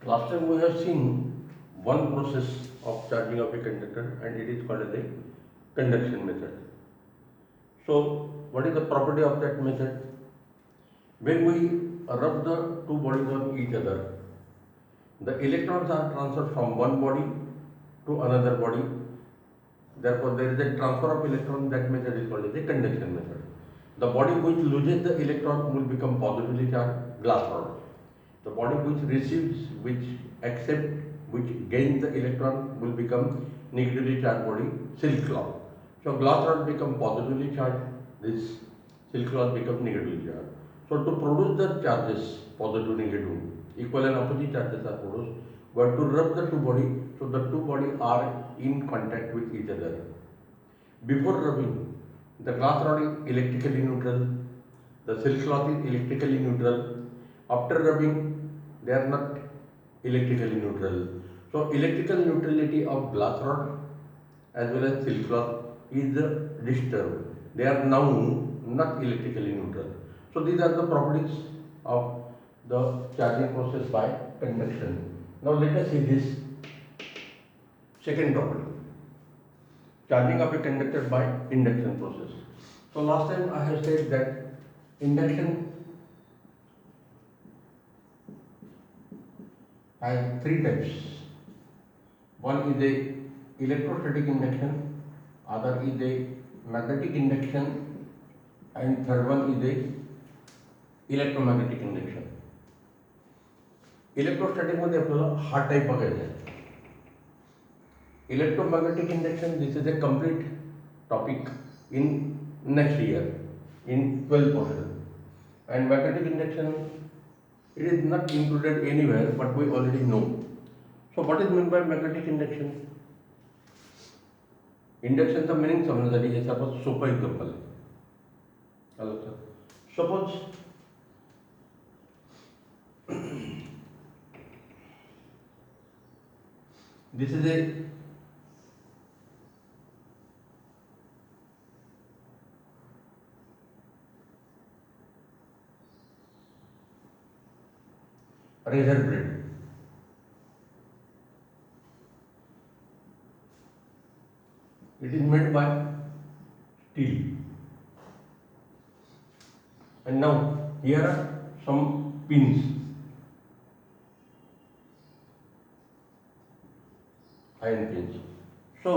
Last time we have seen one process of charging of a conductor and it is called as a conduction method. So what is the property of that method? When we rub the two bodies on each other, the electrons are transferred from one body to another body. Therefore, there is a transfer of electron. That method is called as a conduction method. The body which loses the electron will become positively charged, glass rod. The body which receives, which accepts, which gains the electron will become negatively charged body, silk cloth. So glass rod become positively charged, this silk cloth becomes negatively charged. So to produce the charges, positive, negative, equal and opposite charges are produced. But to rub the two body, so the two body are in contact with each other. Before rubbing, the glass rod is electrically neutral, the silk cloth is electrically neutral. After rubbing, they are not electrically neutral. So electrical neutrality of glass rod as well as silk cloth is disturbed. They are now not electrically neutral. So these are the properties of the charging process by conduction. Now let us see this second property, charging of a conductor by induction process. So last time I have said that induction has three types. One is a electrostatic induction, other is a magnetic induction, and third one is a electromagnetic induction. Electrostatic मध्ये आपल्याला हा type बघायचा आहे. Electromagnetic induction, this is a complete topic in next year in 12 portion, and magnetic induction, it is not included anywhere but we already know. So what is meant by magnetic induction? Induction चा meaning समजण्यासाठी हे सर्वात सोपं example आहे. Suppose this is a razor blade. It is made by steel, and now here are some pins, iron pins. So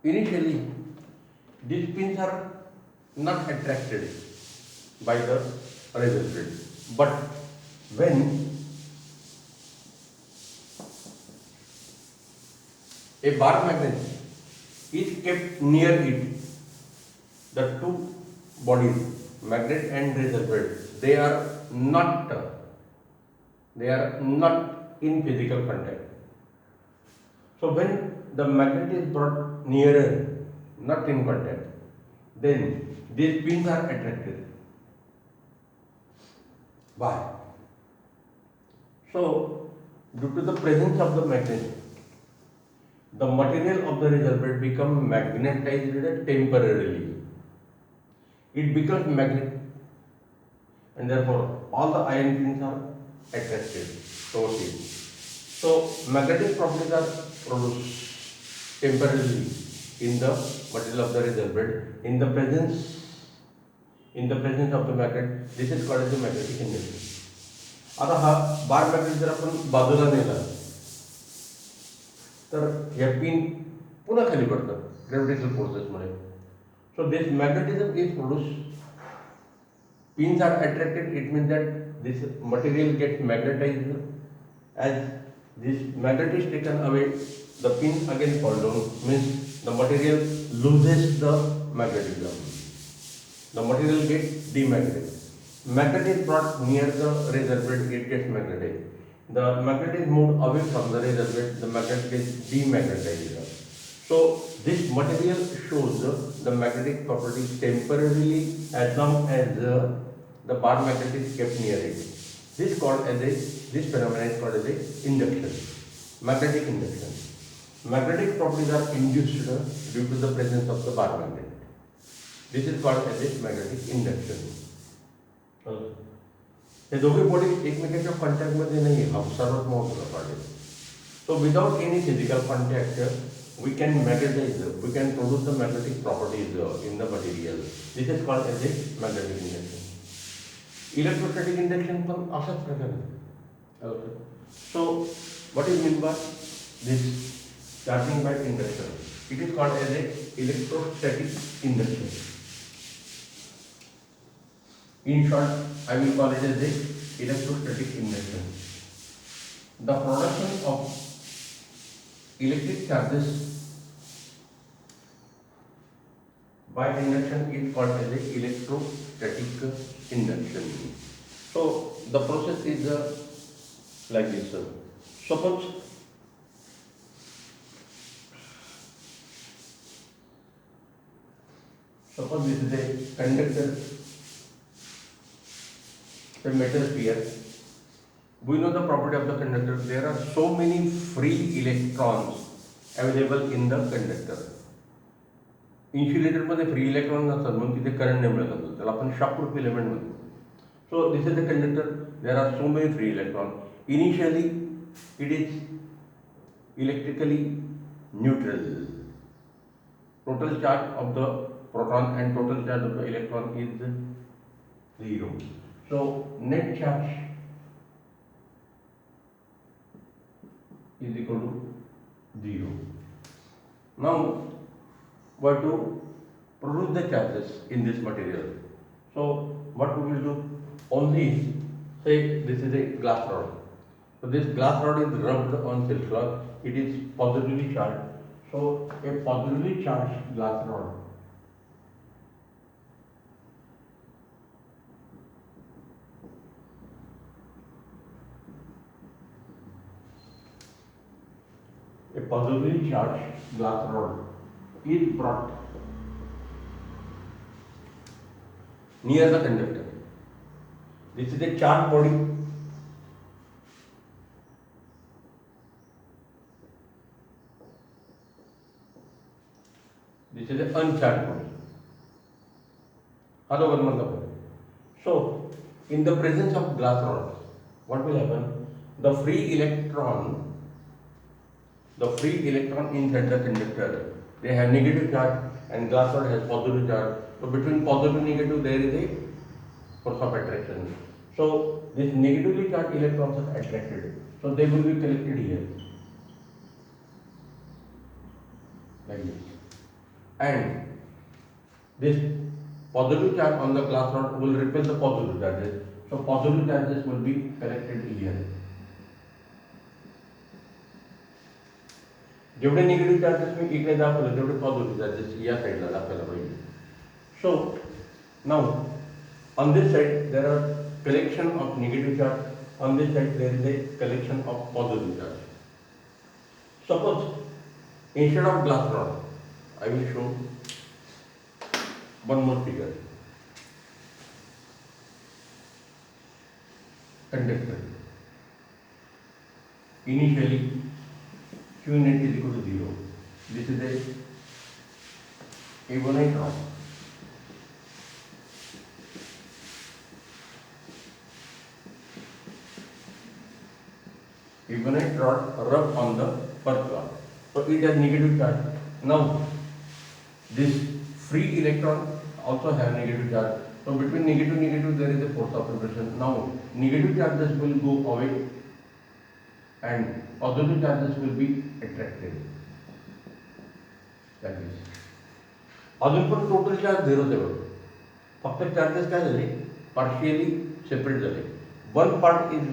initially these pins are not attracted by the razor blade, but when a bar magnet is kept near it, the two bodies, magnet and razor blade, they are not in physical contact. So when the magnet is brought nearer, not in contact, then these pins are attracted. Why? So due to the presence of the magnet, the material of the razor blade become magnetized temporarily. It becomes magnet, and therefore all the iron pins are attracted towards it. So magnetic properties are produced temporarily in the material of the razor blade in the presence of the magnet. This is called as the magnetic induction. आता हा बार magnet जर आपण बाजूला नेला तर या pin पुन्हा खाली पडतात ग्रॅव्हिटेशनल फोर्सेसमुळे. So this magnetism is produce, pins are attracted. It means that this material gets magnetized. As this magnet is taken away, the pin again fall down, means the material loses the magnetism. The material gets demagnetized. Magnet is brought near the razor blade, it gets magnetized. The magnet is moved away from the razor blade, the magnet gets demagnetized. So this material shows the magnetic properties temporarily as long as the bar magnet is kept near it. This phenomenon is called as a induction, magnetic induction. Magnetic properties are induced due to the presence of the bar magnet. This is called as a magnetic induction. हे दोघे body एकमेकांच्या कॉन्टॅक्टमध्ये नाही आहे, हा सर्वात महत्त्वाचा part आहे. So without any physical contact, we can magnetize, we can produce the magnetic properties in the material. This is called as a magnetic induction. Electrostatic induction पण अशाच प्रकारे. So what is meant by this charging by induction? It is called as a electrostatic induction. In short, I will call it as a electrostatic induction. The production of electric charges by induction is called as a electrostatic induction. So the process is like this. Suppose this is a conductor, a metal sphere. We know the property of the conductor. There are so many free electrons available in the conductor. Insulator मध्ये free electron नसतात म्हणून तिथे current नाही मिळत जातो, त्याला आपण shockproof element म्हणतो. So this is the conductor. There are so many free electrons. Initially it is electrically neutral. Total charge of the proton and total charge of the electron is 0. So net charge is equal to 0. Now we have to produce the charges in this material. So what we will do? Only say this is a glass rod. So this glass rod is rubbed on silk cloth. It is positively charged. So a positively charged glass rod is brought near the conductor. This is a charged body. This is an uncharged body. So, in the presence of glass rod, what will happen? The free electron inside the conductor, they have negative charge and glass rod has positive charge. So between positive and negative there is a force of attraction. So these negatively charged electrons are attracted. So they will be collected here like this. And this positive charge on the glass rod will repel the positive charges. So positive charges will be collected here. जेवढे negative charges मी इकडे दाखवले तेवढे positive charges या साईडला दाखवायला पाहिजे. So now on this side there are collection of negative charge, on this side there is a collection of positive charge. Suppose instead of glass rod I will show one more figure. Conductor initially Q net is equal to 0. This is a ebonite rod. Ebonite rod rubbed on the per cloth. So it has negative charge. Now this free electron also have negative charge. So between negative there is a force of repulsion. Now negative charges will go away and positive charges will be attracted like this. अजून पण total charge 0 आहे बघ, फक्त charges काय झाले partially separate झाले. One part is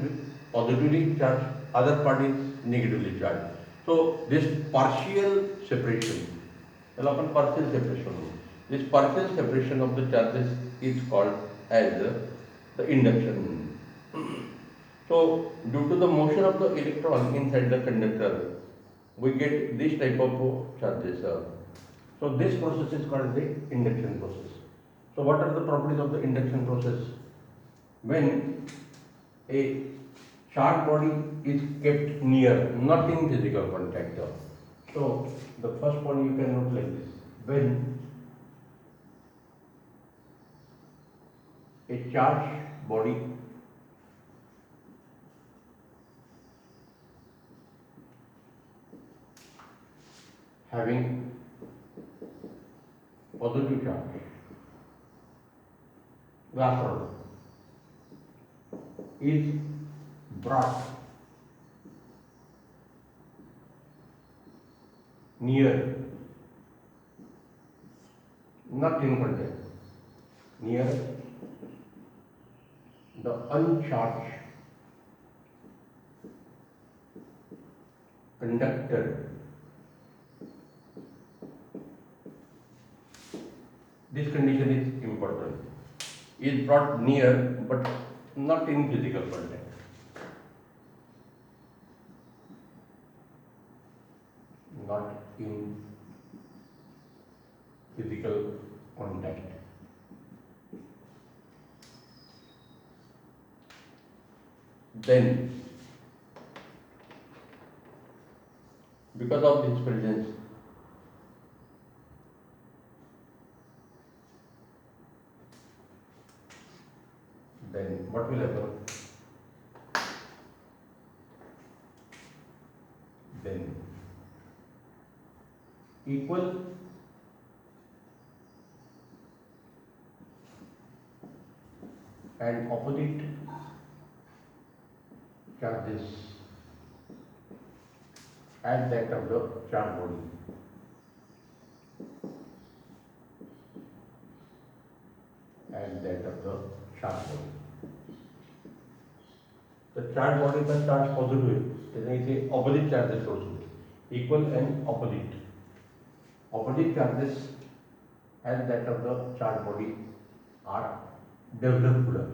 positively charge, other part is negatively charge. So this partial separation, त्याला आपण पार्शियल सेपरेशन म्हणू. This partial separation of the charges is called as the induction. So, due to the motion of the electron inside the conductor, we get this type of charges. So, this process is called the induction process. So, what are the properties of the induction process? When a charged body is kept near, not in physical contact. So, the first point you can note like this. When a charged body having positive charge, glass rod, is brought near, not in contact, near the uncharged conductor, this condition is important, is brought near but not in physical contact, not in physical contact. Then, because of this presence, then what will happen? Then equal and opposite charges at that of the charge body at that of the charge body. The charge body is charge positive, त्याने इथे opposite charges सोडतो, equal and opposite charges at that of the charge body are developed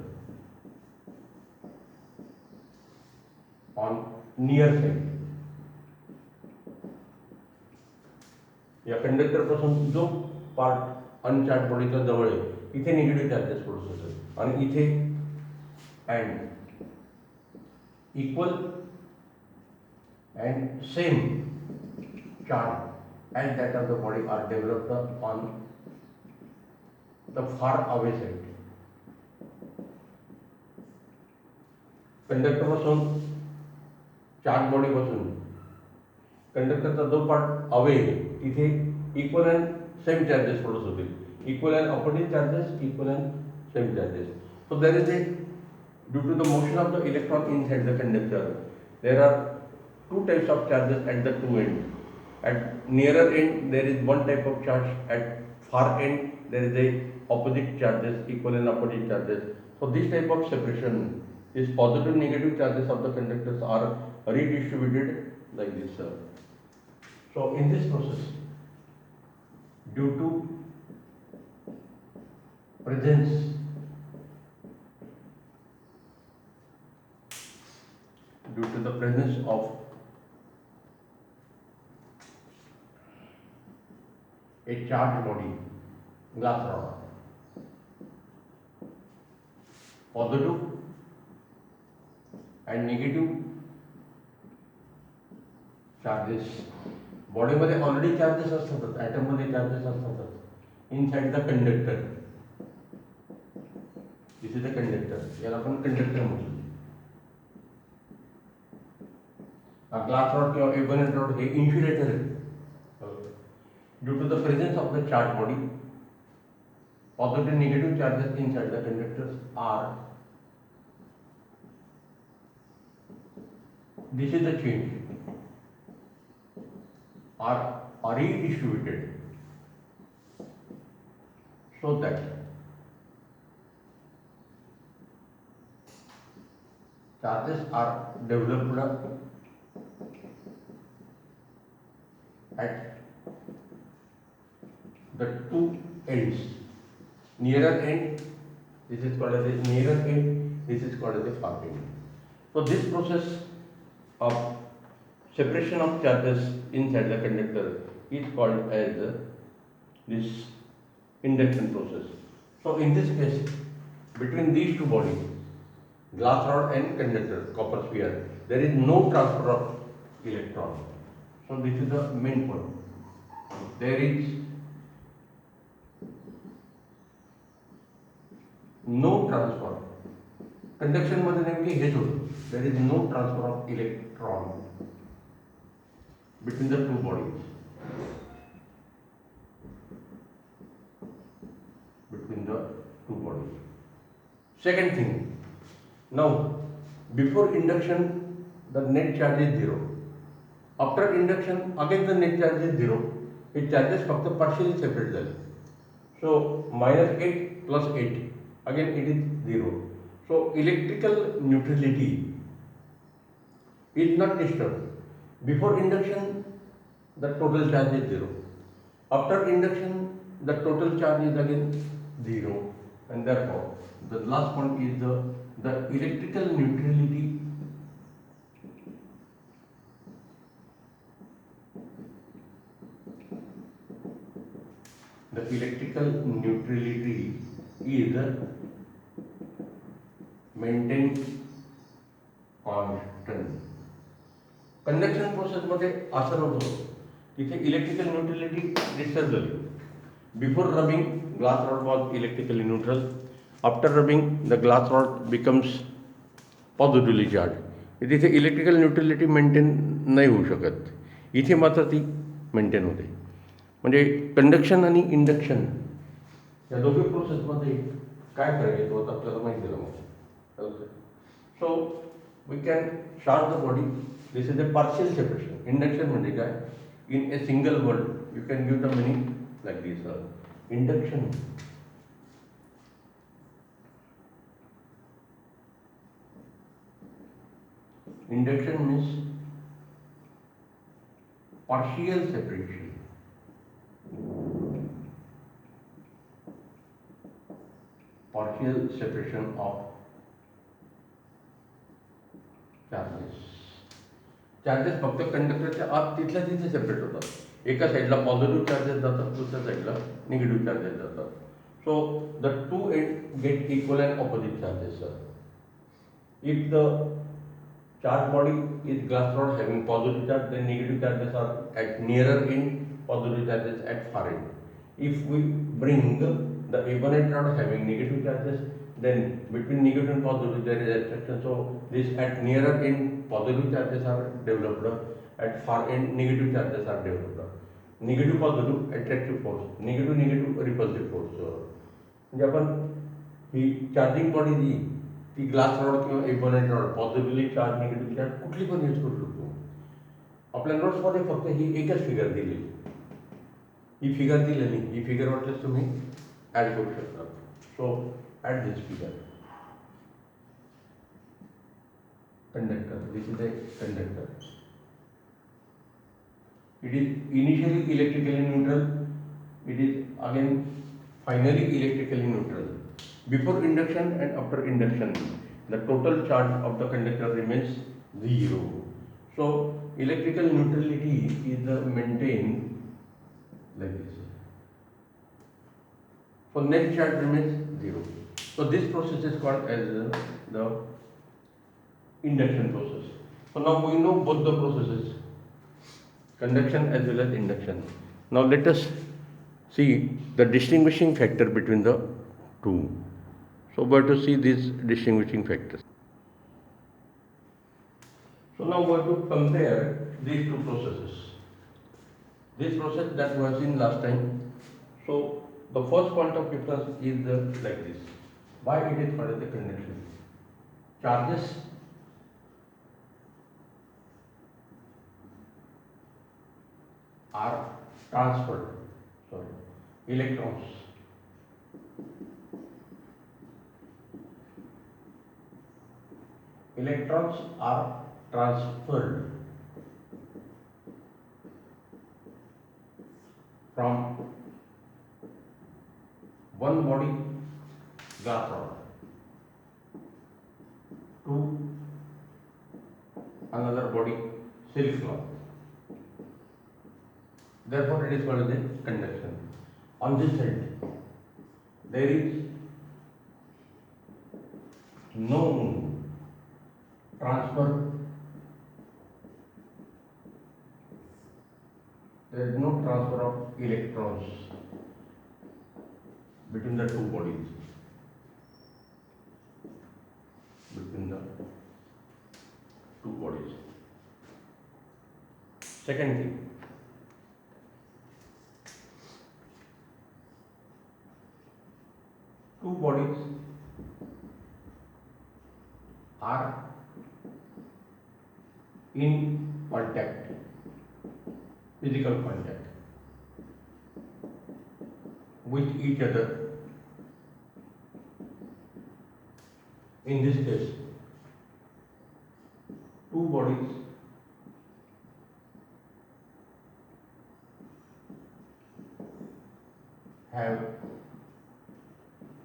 on near side. या conductor पासून जो part अनचार्ज बॉडीच्या जवळ आहे इथे negative charges produce होतात आणि इथे and equal and same charge at that of the body are developed on the far away side. Conductor पासून चार्ज बॉडी पासून कंडक्टरचा जो पार्ट अवे तिथे equal and same charges produce होतील, equal and opposite charges, equal and same charges. So there is a, due to the motion of the electron inside the conductor, there are two types of charges at the two ends. At nearer end there is one type of charge, at far end there is a opposite charges, equal and opposite charges. So this type of separation, these positive negative charges of the conductors are redistributed like this. So in this process, due to presence of a charged body, glass rod, positive and negative charges, body मध्ये already charges असतात, atom मध्ये charges असतात inside the conductor. This is the conductor, याला आपण conductor म्हणतो. Glass rod किंवा एबोनेट rod हे insulator आहे. Due to the presence of the charged body, positive and negative charges inside the conductors are, this is the change, are redistributed so that charges are developed at the two ends. Nearer end, this is called as the nearer end, this is called as the far end. So this process of separation of charges inside the conductor is called as this induction process. So in this case, between these two bodies, glass rod and conductor, copper sphere, there is no transfer of electron. So this is the main point. There is no transfer. Conduction मध्ये नेमके हेच होतं. There is no transfer of electron between the two bodies. Second thing, now before induction the net charge is 0. After induction again the net charge is 0. It charges फक्त partially separate झाले. So minus 8 plus 8 again it is 0. So electrical neutrality is not disturbed. Before induction the total charge is 0. After induction the total charge is again 0, and therefore the last point is the electrical neutrality is maintained constant. Conduction प्रोसेसमध्ये असं होतं, तिथे electrical neutrality disturb झाली. Before rubbing glass rod was electrically neutral. After rubbing the glass rod becomes positively charge. तिथे electrical neutrality maintain नाही होऊ शकत. इथे मात्र ती मेंटेन होते. म्हणजे कंडक्शन आणि इंडक्शन या दोघी प्रोसेसमध्ये काय फरक येतो आता आपल्याला माहिती झालं मग. So we can charge the body. This is a partial separation. Induction म्हणजे काय? In a single word you can give the meaning like this. Induction means partial separation. Partial separation of charges. चार्जेस फक्त कंडक्टरच्या आत तिथल्या तिथे separate होतात. एका साईडला पॉझिटिव्ह चार्जेस जातात, दुसऱ्या साईडला निगेटिव्ह चार्जेस जातात. So the two and get equal and opposite charges. If the charge body is glass rod having positive charge, then negative charges are at nearer end, positive charges at far end. If we bring the ebonite rod having negative charges, then between negative and positive there is attraction. So this at nearer end positive charges are developed, at far end negative charges are developed. Negative positive attractive force, negative repulsive force. म्हणजे आपण ही charging body जी ती glass rod किंवा ebonite rod positively charge negative charge कुठली पण use करू शकतो. आपल्या नोट्समध्ये फक्त ही एकच फिगर दिलेली. ही फिगर दिलेली, ही फिगर वाटल्यास तुम्ही ॲड करू शकता. So add this figure. Conductor, this is a conductor. It is initially electrically neutral. It is again finally electrically neutral. Before induction and after induction, the total charge of the conductor remains 0. So, electrical neutrality is maintained like this. So, net charge remains 0. So, this process is called as the induction process. So, now we know both the processes, conduction as well as induction. Now, let us see the distinguishing factor between the two. So we have to see these distinguishing factors. So now we have to compare these two processes. This process that we have seen last time. So the first point of difference is like this. Why it is called as the conduction? Charges are transferred. Electrons are transferred from one body glass rod to another body silk cloth. Therefore it is called as a conduction. On this side there is no transfer, there is no transfer of electrons between the two bodies, Second thing, two bodies are in contact, physical contact with each other. In this case, two bodies have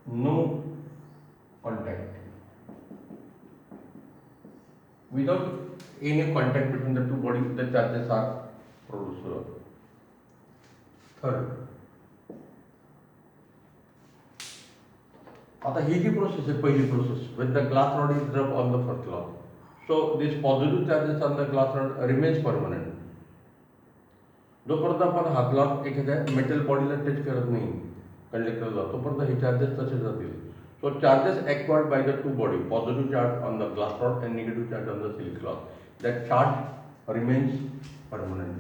no contact. Without any contact between the two bodies, the charges are produced. Third, आता ही जी process आहे पहिली process, when the glass rod is rubbed on the first cloth, so this positive charges on the glass rod remains permanent. जोपर्यंत आपण हा glass एखाद्या metal बॉडीला touch करत नाही कंडक्टरला, तोपर्यंत हे चार्जेस तसे जातील. सो charges acquired by the two body, positive charge on the glass rod and negative charge on the silk cloth, that charge remains permanent.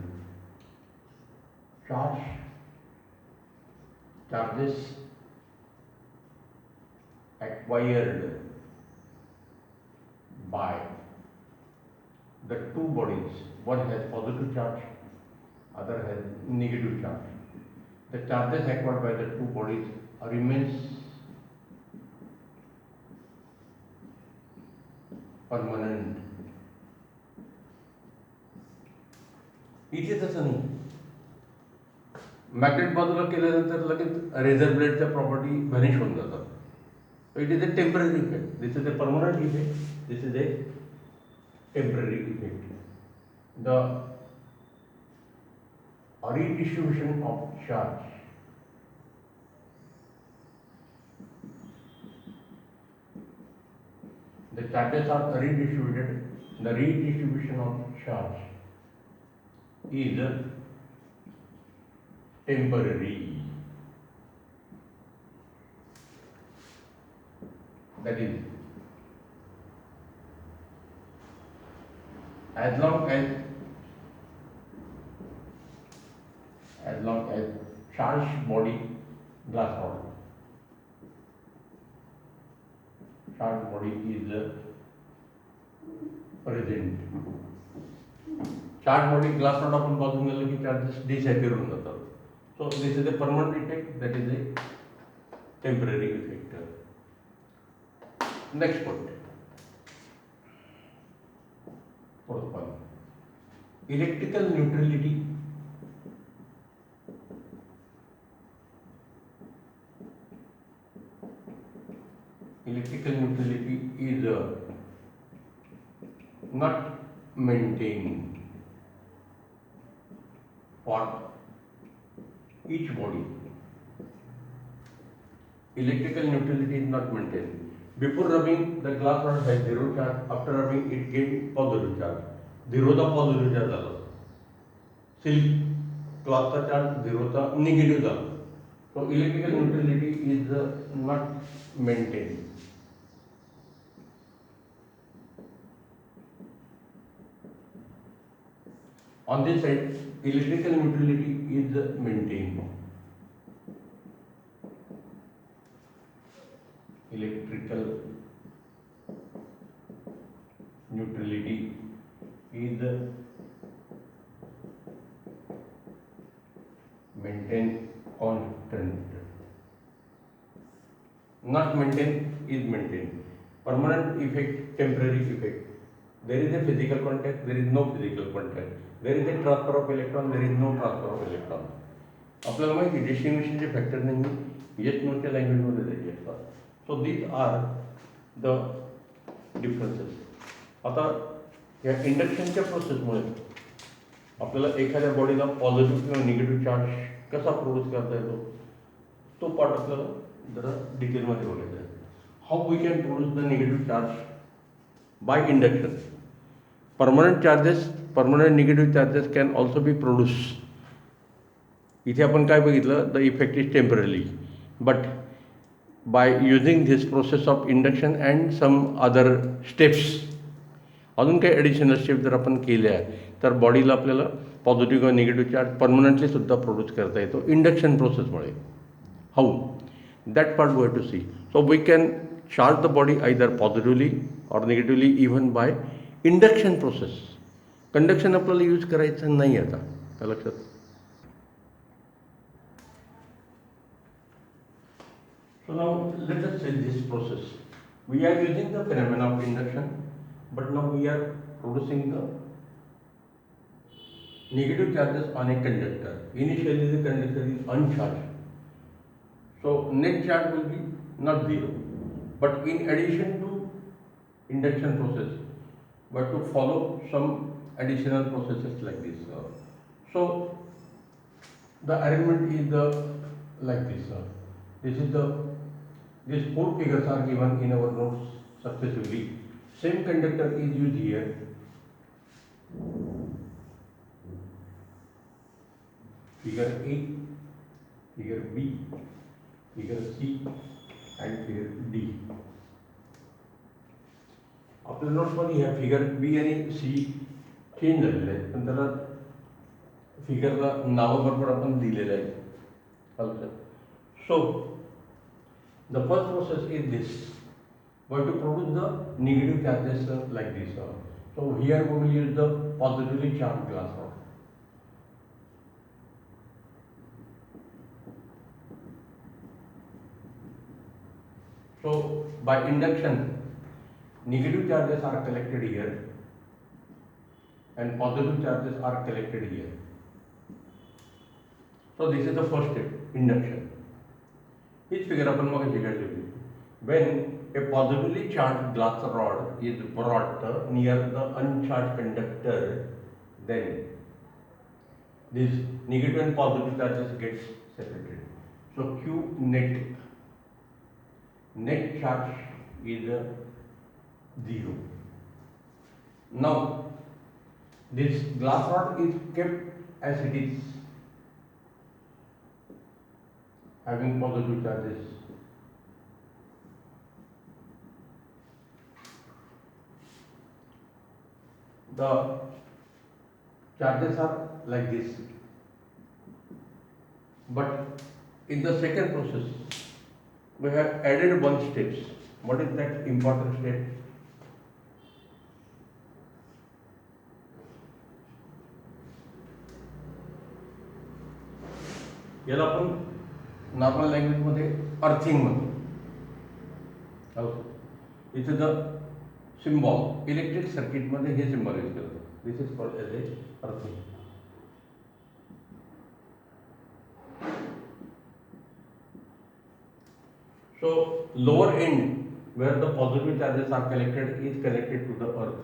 Charges acquired by the two bodies, one has positive charge, other has negative charge. The charges acquired by the two bodies remains permanent. इथे तसं नाही. Magnet बाजूला केल्यानंतर लगेच razor ब्लेडच्या property vanish होऊन जातात. It is a temporary effect. This is a permanent effect. This is a temporary effect. The redistribution of charge the charges are redistributed. The redistribution of charge is temporary. That is, as long as charged body glass rod, charged body is present. Charged body glass rod आपण बाजून गेलो की charges disappear होऊन जातात. So this is a permanent effect. That is a temporary effect. Next point. Fourth point. Electrical neutrality. Electrical neutrality is not maintained for each body. Electrical neutrality is not maintained. Before rubbing, the glass rod has zero charge. After rubbing, it gave positive charge. Zero चा positive charge झाला. Silk cloth चा charge zero चा negative झाला. So electrical neutrality is not maintained. On this side, electrical neutrality is maintained. Electrical neutrality is maintained constant. Not maintained is maintained. Permanent effect, temporary effect. There is a physical contact, there is no physical contact. There is a transfer of electron, there is no transfer of electron. आपल्याला माहिती डिस्टिंग्विशनचे factor नाही yes नोटच्या लँग्वेजमध्ये द्यायचे असतात. So these are the differences. आता या इंडक्शनच्या प्रोसेसमुळे आपल्याला एखाद्या बॉडीला पॉझिटिव्ह किंवा निगेटिव्ह चार्ज कसा प्रोड्यूस करता येतो तो पार्ट आपल्याला जरा डिटेलमध्ये बघायचा आहे. How we can produce the negative charge by induction. Permanent negative charges can also be produce. इथे आपण काय बघितलं, the effect is temporary, but by using this process of induction and some other steps, अजून काही additional step जर आपण केल्या तर बॉडीला आपल्याला पॉझिटिव्ह किंवा निगेटिव्ह चार्ज परमनंटली सुद्धा प्रोड्यूस करता येतो इंडक्शन प्रोसेसमुळे. How that part we have to see. So we can charge the body either positively or negatively even by induction process. Conduction आपल्याला यूज करायचं नाही आता, त्या लक्षात. So now let us say this process. We are using the phenomena of induction, but now we are producing the negative charges on a conductor. Initially the conductor is uncharged. So net charge will be not zero. But in addition to induction process, but to follow some additional processes like this. So the arrangement is like this. These four figures are given in our notes successively. Same conductor is used here. Figure A, figure B, figure C and figure D. आपल्या नोट्समध्ये ह्या figure B आणि सी change झालेले आहेत, पण त्याला फिगरला नावाबरोबर आपण दिलेलं आहे. So the first process is this. But to produce the negative charges like this. So here we will use the positively charged glass rod. So by induction, negative charges are collected here and positive charges are collected here. So this is the first step, induction. Each figure आपण मग काढली. When a positively charged glass rod is brought near the uncharged conductor, then these negative and positive charges get separated. So Q net charge is 0. Now this glass rod is kept as it is, having positive charges. The charges are like this, but in the second process we have added one step. What is that important step? याला आपण normal language मध्ये earthing म्हणतो. इथे the symbol electric circuit मध्ये हे symbol use करतो. This is called as a earthing. So lower end where the positive charges are collected is connected to the earth.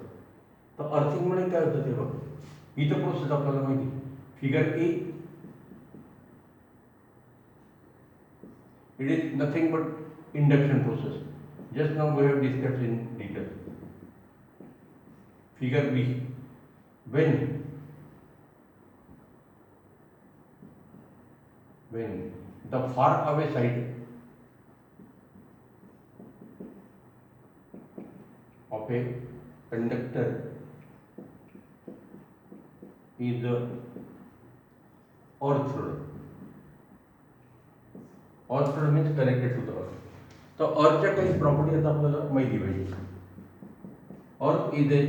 तर earthing मध्ये काय होतं ते बघ. इथं प्रोसेस आपल्याला माहिती. Figure A, it is nothing but induction process. Just now we have discussed in detail. Figure B, when the far away side of a conductor is earthed. Earth means connected to the earth. So earthच्या काही property आता आपल्याला माहिती पाहिजे. Earth is a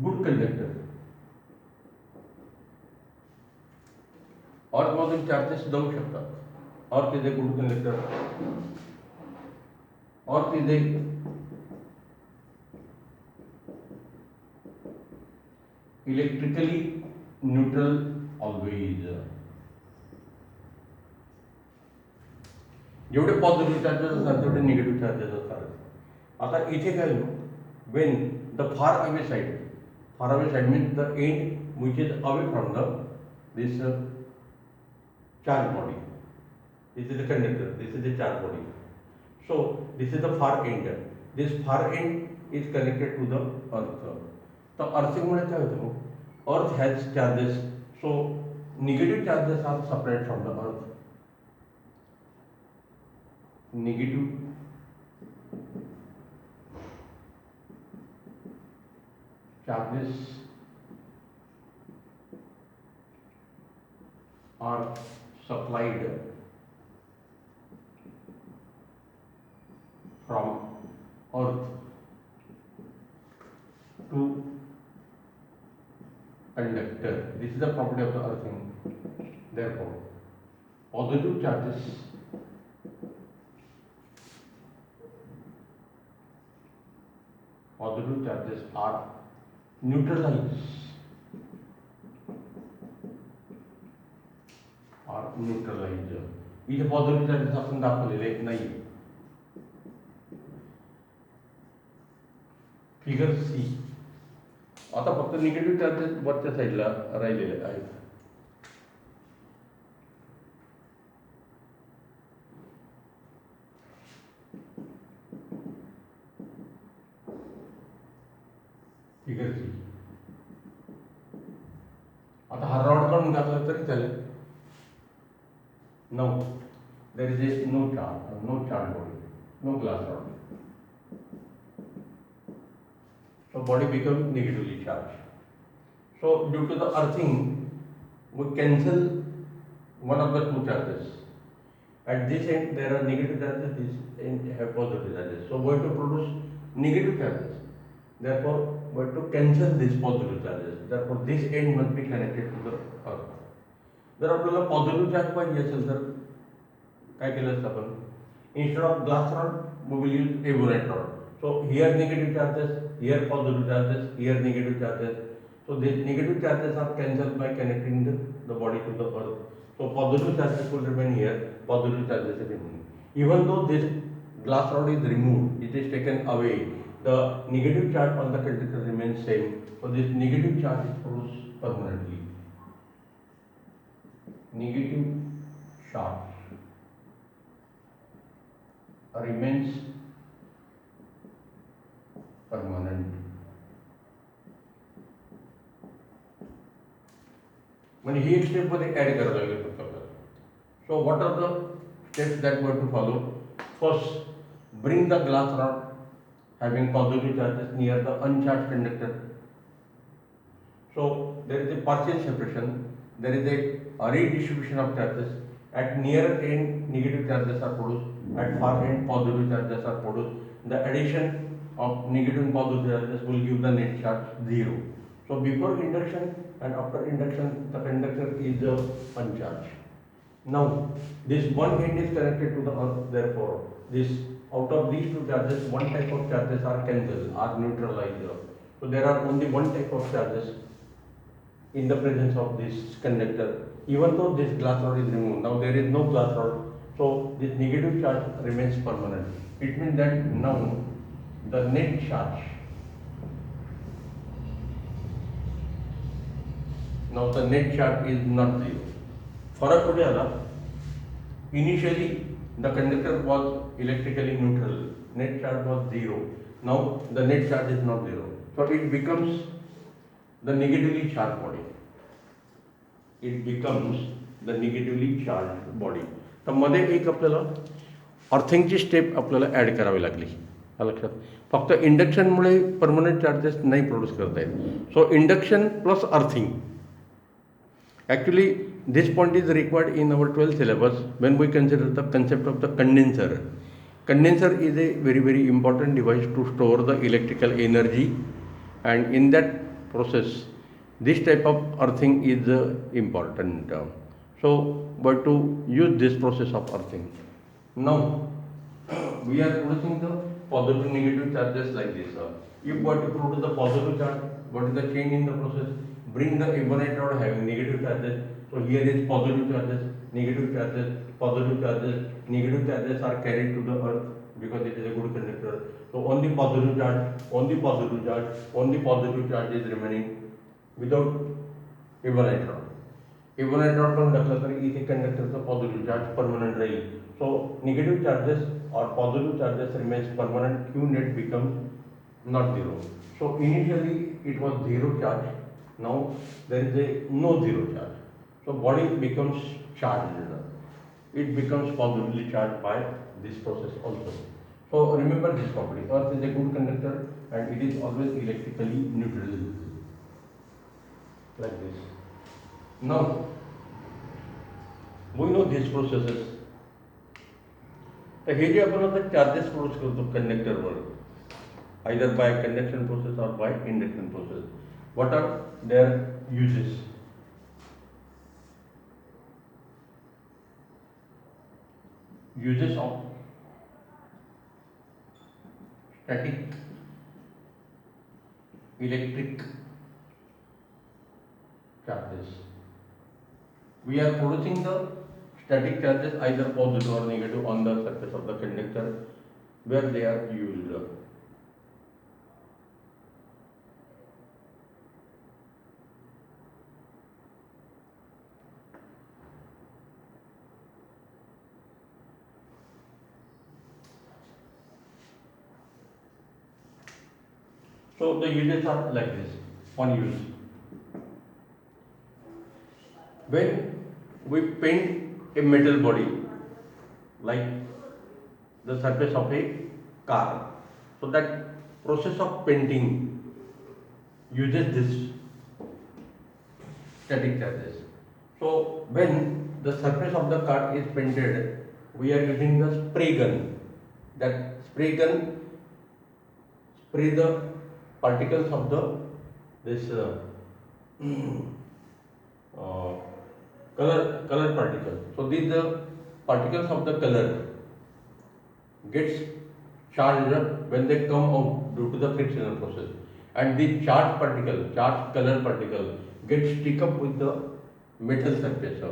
good conductor. Earth मधून charges जाऊ शकतात. Earth is a good conductor. Earth is a electrically neutral always. जेवढे positive charges असतात तेवढे निगेटिव्ह चार्जेस असतात. आता इथे काय होईल, when the far away side means the end which is away from the this charge body. This is the conductor, this is the charge body. So this is the far end. This far end is connected to the earth. तर अर्थिंगमुळे काय होतं मग, earth has charges. So negative charges are separate from the earth. Negative charges are supplied earth to conductor. This is the property of the earthing. Therefore, positive charges are neutralized. इथे positive charges आपण दाखवलेले नाही. Figure सी. आता फक्त negative charges वरच्या साईडला राहिलेले आहेत. फिगर सी. आता हा रॉड काढून टाकला तरी चालेल. No, there is no charge body, no glass rod. So body becomes negatively charged. So due to the earthing, we cancel one of the two charges. At this end there are negative charges, this end have positive charges. So we have to produce negative charges. Therefore we have to cancel these positive charges. Therefore this end must be connected to the earth. जर आपल्याला positive charge पाहिजे असेल तर काय केलं असतं आपण, instead of glass rod we will use ebonite rod. So here negative charges, here positive charges, here negative charges. So these negative charges are cancelled by connecting the body to the earth. So positive charges will remain here, positive charges will remain. Even though this glass rod is removed, it is taken away, the negative charge on the conductor remains same. So this negative charge is produced permanently. Negative charge remains permanent. म्हणजे ही एक step मध्ये add करायला लागेल फक्त आपल्याला. So what are the steps that we have to follow. First, bring the glass rod having positive charges near the uncharged conductor. So there is a partial separation, there is a redistribution of charges. At near end negative charges are produced, at far end positive charges are produced. The addition of negative and positive charges will give the net charge 0. So before induction and after induction the conductor is uncharged. Now this one end is connected to the earth, therefore this out of these two charges one type of charges are cancelled, are neutralized. So there are only one type of charges in the presence of this conductor. Even though this glass rod is removed, now there is no glass rod, so this negative charge remains permanent. It means that now the net charge, is not zero. फरक कुठे आला? Initially the conductor was electrically neutral, net charge was 0. Now the net charge is not 0, so it becomes the negatively charged body. तर मध्ये एक आपल्याला अर्थिंगची step आपल्याला add करावी लागली लक्षात. फक्त इंडक्शनमुळे परमनंट चार्जेस नाही प्रोड्यूस करता येत. So induction plus earthing. Actually, this point is required in our 12th syllabus when we consider the concept of the condenser. Condenser is a very, very important device to store the electrical energy, and in that process, this type of earthing is important. So, but to use this process of earthing. Now, we are producing the positive negative charges like this. If we to produce the positive charge, what is the change in the process? Bring the ebonite rod having negative charges. So here is positive charges, negative charges, positive charges. Negative charges are carried to the earth because it is a good conductor. So only positive charge, only positive charge, only positive charge is remaining without ebonite rod. Ebonite rod पण टाकला तरी इथे कंडक्टरचा positive charge permanent राहील. सो negative charges और positive charges remains permanent. Q net becomes not zero. So initially it was zero charge. Now there is a no zero charge. So body becomes charged. It becomes positively charged by this process also. So remember this property. Earth is a good conductor and it is always electrically neutral. Like this. Now we know these processes. तर हे जे आपण आता charges produce करतो कंडक्टरवर, either by conduction process or by induction process. What are their uses? Uses of static electric charges. We are producing the static charges either positive or negative on the surface of the conductor where they are used. So the uses are like this. One use. When we paint a metal body like the surface of a car, so that process of painting uses this static charges. So when the surface of the car is painted, we are using the spray gun. That spray gun spray the particles of the this uh, color particle. So these particles of the color gets charged when they come out due to the frictional process, and the charged color particle gets stick up with the metal surface,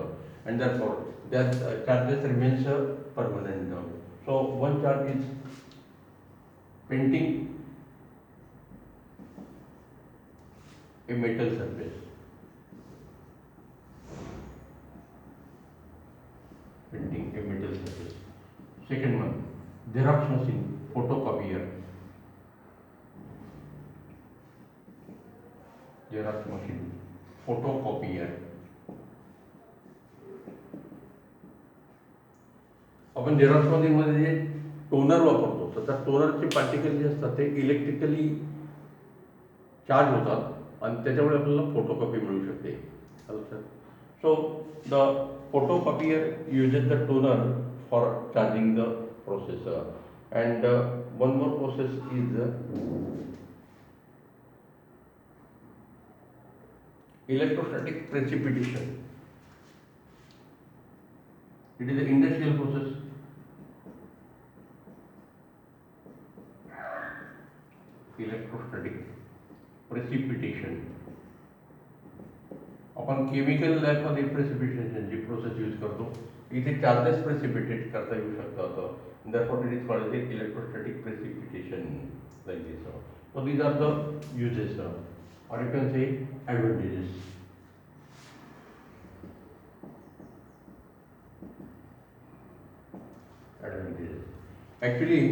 and therefore their charges remains permanent. So one charge is painting a metal surface. Painting a metal surface. Second one, Xerox machine, photocopier. Xerox machine, photocopier. आपण Xerox मध्ये जे toner वापरतो तर त्या टोनरचे particle जे असतात ते electrically charge होतात आणि त्याच्यामुळे आपल्याला फोटोकॉपी मिळू शकते. So the photocopier uses the toner for charging the processor, and one more process is electrostatic precipitation. It is an industrial process. Electrostatic precipitation. आपण केमिकल लॅबमध्ये प्रेसिपिटेशनची प्रोसेस यूज करतो. इथे चार्जेस प्रेसिपिटेट करता येऊ शकतात. Therefore it is called as electrostatic precipitation like this. So these are the uses, or you can say advantages. Advantages. Actually,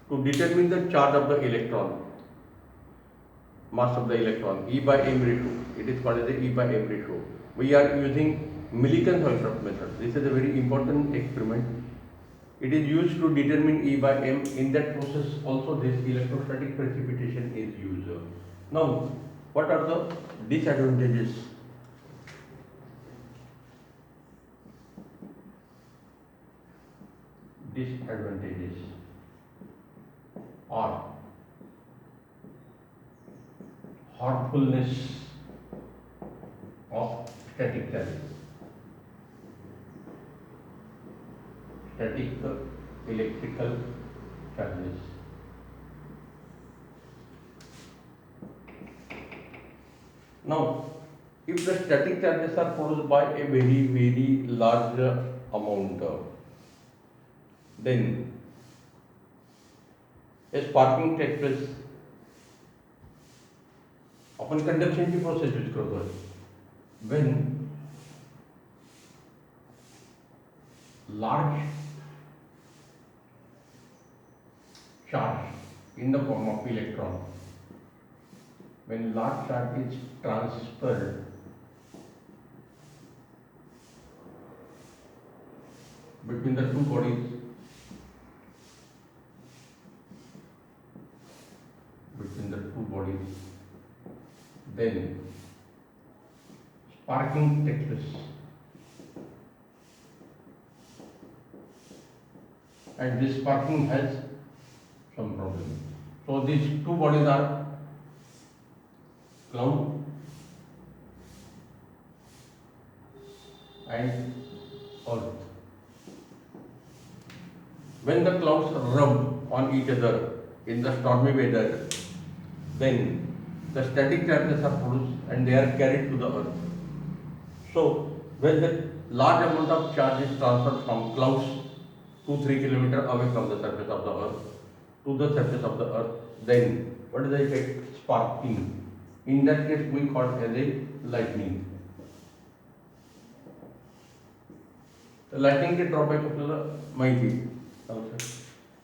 to determine the charge of the electron, mass of the electron, E by m ratio, it is called as the E by m ratio. We are using Millikan-Holtrop method. This is a very important experiment. It is used to determine E by m. In that process also this electrostatic precipitation is used. Now, what are the disadvantages? Disadvantages are harmfulness of static charges. Static electrical charges. Now, if the static charges are produced by a very large amount, then a sparking takes place. आपण कंडक्शनची process use करतो. when large charge in the form of electron, when large charge is transferred between the two bodies, then sparking takes place, and this sparking has some problem. So these two bodies are cloud and earth. When the clouds rub on each other in the stormy weather, then the static charges are produced and they are carried to the earth. So when the large amount of charge is transferred from clouds 2-3 kilometers away from the surface of the earth to the surface of the earth, then what is the effect? Sparking. In that case, we call it as a lightning. The lightning के drawback आपल्याला माहिती आहे.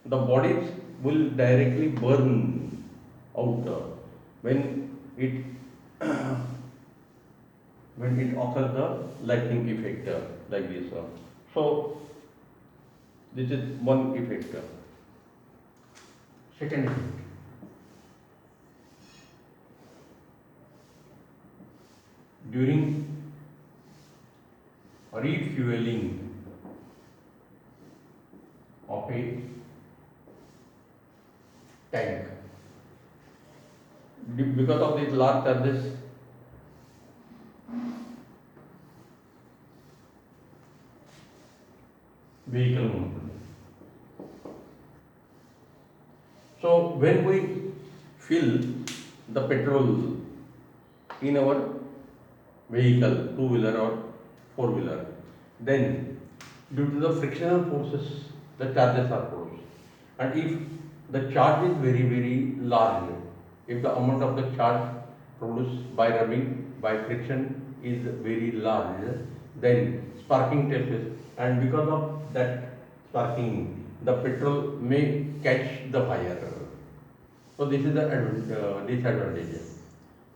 The bodies will directly burn out when it when it occurs the lightning effect like this. So this is one effect. Second effect. During refueling of a tank, because of these large charges, vehicle movement. So when we fill the petrol in our vehicle, two-wheeler or four-wheeler, then due to the frictional forces, the charges are produced. And if the charge is very, very large, if the amount of the charge produced by rubbing, by friction is very large, then sparking takes place. And because of that sparking, the petrol may catch the fire. So this is the disadvantage.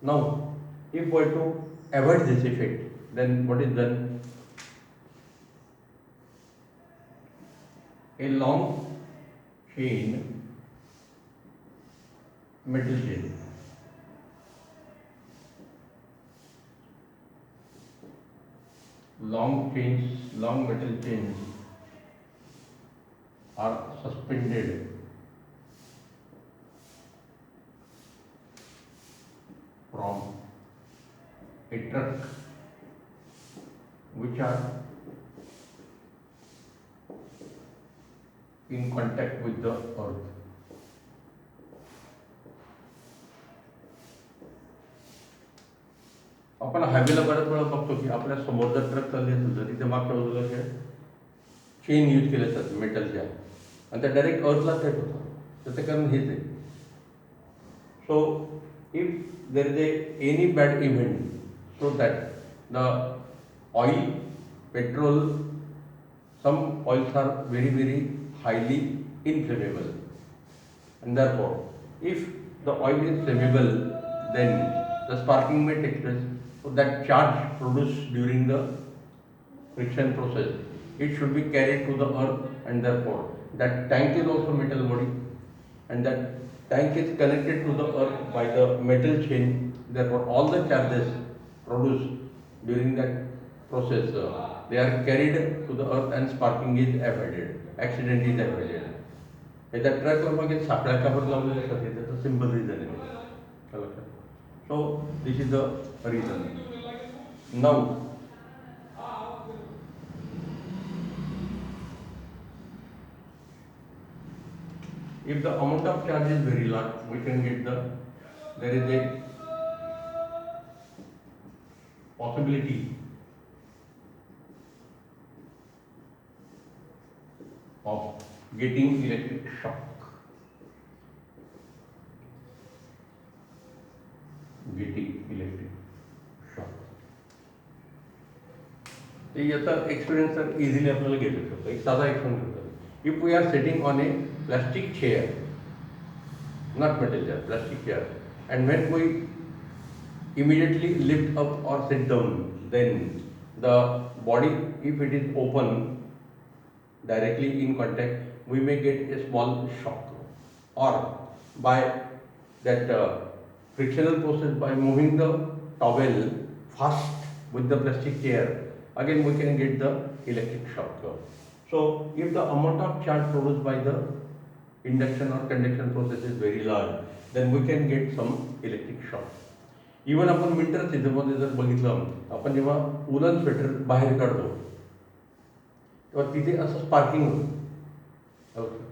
Now, if we are to avoid this effect, then what is done? A long chain, metal chain, long metal chains are suspended from a truck which are in contact with the earth. आपण हायवेला बऱ्याच वेळा बघतो की आपल्या समोर जर truck चालली असेल तर तिथे मागच्या बाजूला चेन यूज केल्या जातात मेटलच्या आणि त्या डायरेक्ट अर्थला थेट होतात. त्याचं कारण हेच आहे. So if there is any bad event, so that the oil, petrol, some oils are very, very highly inflammable, and therefore if the oil is flammable, then the sparking may take place. So that charge produced during the friction process, it should be carried to the earth, and therefore that tank is also metal body, and that tank is connected to the earth by the metal chain. Therefore all the charges produced during that process, they are carried to the earth and sparking is avoided, accident is avoided. याच्या ट्रॅकला मागे साखळ्या काबर लावलेल्या असतात हे त्याचं simple reason आहे. सो this is the reason. Now if the amount of charge is very large, we can get there is a possibility of getting electric shock. तर याचा experience तर इझिली आपल्याला घेऊ शकतो. एक साधा एक्सपिरियन्स होतो. If we are sitting on a plastic chair, not metal chair, plastic chair, and when we immediately lift up or sit down, then the body, if it is open directly in contact, we may get a small shock, or by that frictional process, by moving the towel fast with the plastic chair, again we can get the electric shock. So if the amount of charge produced by the induction or conduction process is very large, then we can get some electric shock. Even आपण winter सीझनमध्ये जर बघितलं, आपण जेव्हा उलन sweater बाहेर काढतो तेव्हा तिथे असं स्पार्किंग होतं.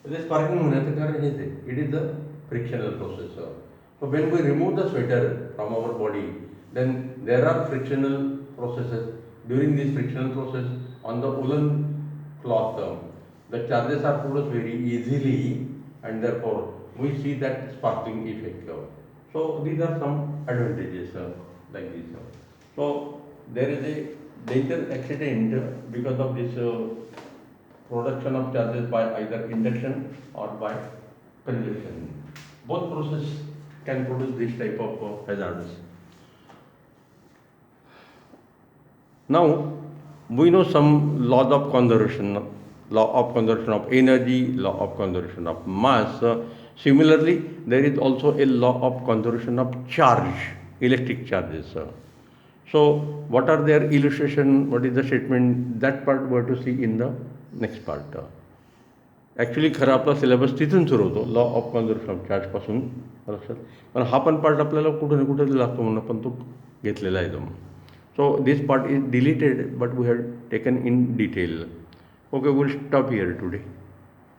ते स्पार्किंग होण्याचं कारण हेच आहे, it is the frictional process. So when we remove the sweater from our body, then there are frictional processes. During this frictional process on the woolen cloth, the charges are produced very easily, and therefore we see that sparkling effect. So these are some advantages like this. So there is a danger accident because of this production of charges by either induction or by conduction. Both process can produce this type of hazards. Now, we know some laws of conservation, law of conservation of energy, law of conservation of mass. Similarly, there is also a law of conservation of charge, electric charges. So, what are their illustration? What is the statement? That part we have to see in the next part. Actually खरं आपला syllabus तिथून सुरू होतो, law of conservation of चार्जपासून लक्षात. पण हा पण part आपल्याला कुठं ना कुठं लागतो म्हणून आपण तो घेतलेला आहे तो. So this part is deleted, but we have taken in detail. Okay, we'll stop here today.